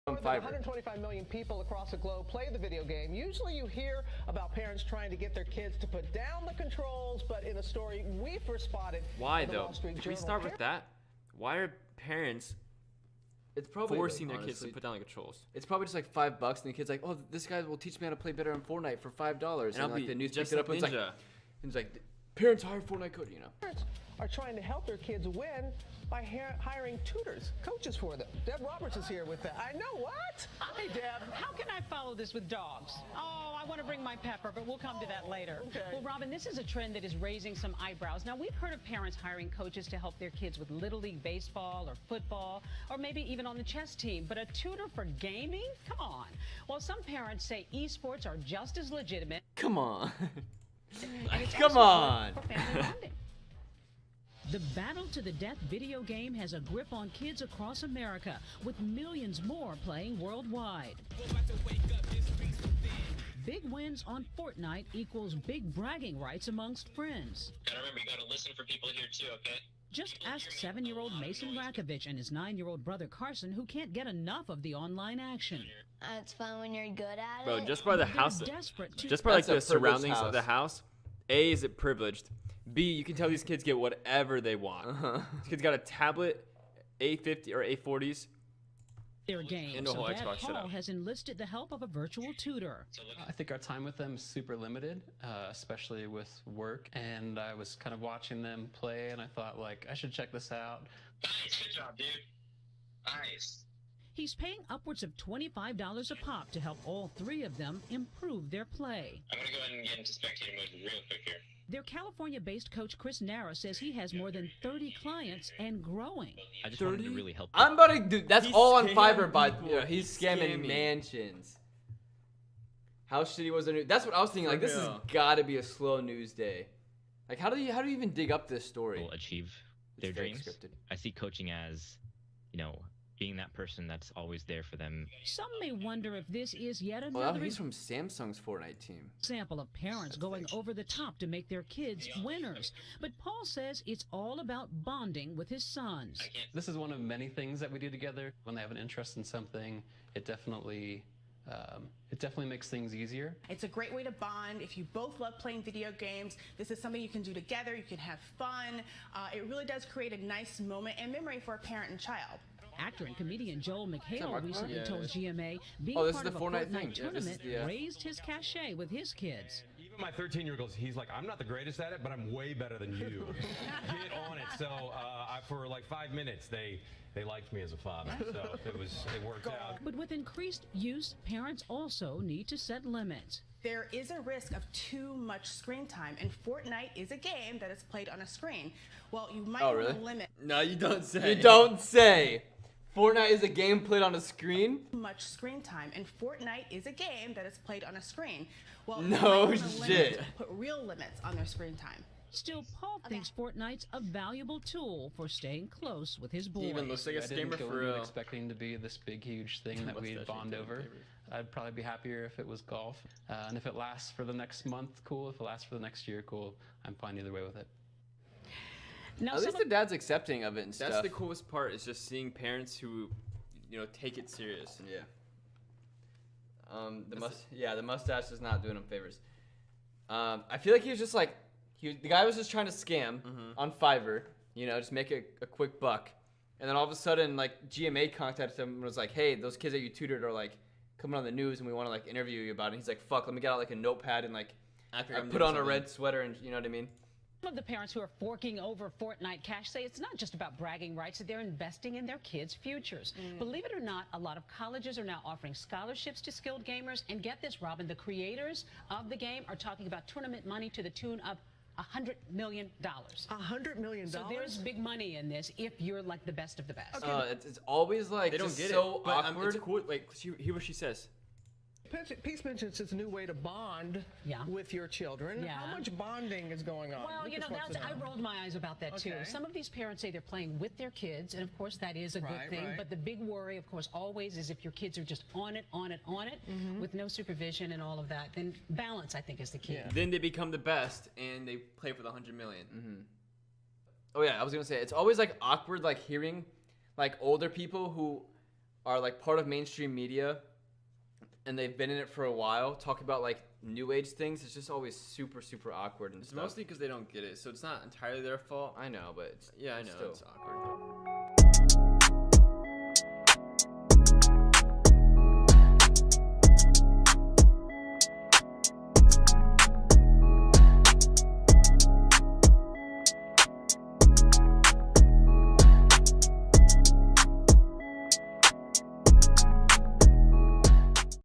More than 125 million people across the globe play the video game. Usually you hear about parents trying to get their kids to put down the controls, but in a story we first spotted Why in the though? Wall Street Can we Journal, start with that? Why are parents It's probably forcing like, their kids to honestly, put down the controls? It's probably just like $5, and the kid's like, "Oh, this guy will teach me how to play better on Fortnite for $5." And I'll like be the news just picks it up, like and Ninja. it's like, parents hire Fortnite code, you know. Parents are trying to help their kids win by hiring tutors, coaches for them. Deb Roberts is here with that. I know, what? Hey, Deb. How can I follow this with dogs? Oh, I want to bring my Pepper, but we'll come to that later. Okay. Well, Robin, this is a trend that is raising some eyebrows. Now, we've heard of parents hiring coaches to help their kids with Little League baseball or football, or maybe even on the chess team. But a tutor for gaming? Come on. Well, some parents say esports are just as legitimate. Come on. And it's Come also on. good for family bonding. The battle to the death video game has a grip on kids across America, with millions more playing worldwide. Big wins on Fortnite equals big bragging rights amongst friends. Gotta remember, you gotta listen for people here too, okay? Just ask 7-year-old Mason Rakovich and his 9-year-old brother Carson, who can't get enough of the online action. It's fun when you're good at Bro, it. just by the They're house, desperate to just by like That's the a privileged surroundings of the house. A, is it privileged? B, you can tell these kids get whatever they want. These kids got a tablet, A50 or A40s. their game. And the So whole Dad Xbox Paul setup. has enlisted the help of a virtual tutor. I think our time with them is super limited, especially with work. And I was kind of watching them play, and I thought, like, I should check this out. Nice, good job, dude. Nice. He's paying upwards of $25 a pop to help all three of them improve their play. I'm gonna go ahead and get into spectator mode real quick here. Their California-based coach Chris Nara says he has more than 30 clients and growing. I just wanted to really help. I'm about to do. That's He's all on scamming Fiverr, but people. you know, he's scamming Scamming. mansions. How shitty was the news? That's what I was thinking. Like, For this has real. got to be a slow news day. Like, how do you even dig up this story? People achieve It's their very dreams. scripted. I see coaching as, being that person that's always there for them. Some may wonder if this is yet Well, another he's from Samsung's Fortnite team. example of parents going over the top to make their kids winners. But Paul says it's all about bonding with his sons. This is one of many things that we do together. When they have an interest in something, it definitely makes things easier. It's a great way to bond. If you both love playing video games, this is something you can do together. You can have fun. It really does create a nice moment and memory for a parent and child. Actor and comedian Joel McHale Mark recently Yeah, told it is. GMA being Oh, this part is of the a Fortnite Fortnite thing. Yeah, this is tournament the, raised his cachet with his kids. Even my 13-year-old goes, he's like, I'm not the greatest at it, but I'm way better than you. Get on it. So for like 5 minutes, they liked me as a father. So it worked out. But with increased use, parents also need to set limits. There is a risk of too much screen time, and Fortnite is a game that is played on a screen. Well, you might Oh, want really? to limit No, you don't say. You don't say. Fortnite is a game played on a screen? too much screen time, and Fortnite is a game that is played on a screen. Well, you No might wanna limit- shit. Put real limits on their screen time. Still, Paul thinks Fortnite's a valuable tool for staying close with his boys. He even looks like a I didn't scammer go for into it real. expecting to be this big, huge thing that we'd Mustache bond and over. favorite. I'd probably be happier if it was golf. And if it lasts for the next month, cool. If it lasts for the next year, cool. I'm fine either way with it. Now, At some least the dad's accepting of it and That's stuff. the coolest part, is just seeing parents who, take it serious. Yeah. The mustache is not doing him favors. I feel like he was just like, the guy was just trying to scam on Fiverr, just make a quick buck. And then all of a sudden, like, GMA contacted him and was like, hey, those kids that you tutored are like coming on the news and we want to like interview you about it. And he's like, fuck, let me get out like a notepad and like I put on a red sweater and you know what I mean? Some of the parents who are forking over Fortnite cash say it's not just about bragging rights, that they're investing in their kids' futures. Believe it or not, a lot of colleges are now offering scholarships to skilled gamers. And get this, Robin, the creators of the game are talking about tournament money to the tune of $100 million. $100 million? So there's big money in this if you're like the best of the best. It's always like They don't just get so it. But awkward. it's cool. Like, hear what she says. Peace mentions it's a new way to bond with your children. Yeah. How much bonding is going on? Well, We just want to I know. rolled my eyes about that too. Okay. Some of these parents say they're playing with their kids, and of course that is a good Right, thing. right. But the big worry, of course, always is if your kids are just on it, with no supervision and all of that. Then balance, I think, is the key. Yeah. Then they become the best, and they play for the 100 million. Oh yeah, I was gonna say it's always like awkward, like hearing like older people who are like part of mainstream media and they've been in it for a while, talk about like new age things, it's just always super, super awkward and It's stuff. mostly because they don't get it, so it's not entirely their fault. I know, but it's, Yeah, I know. still. It's awkward.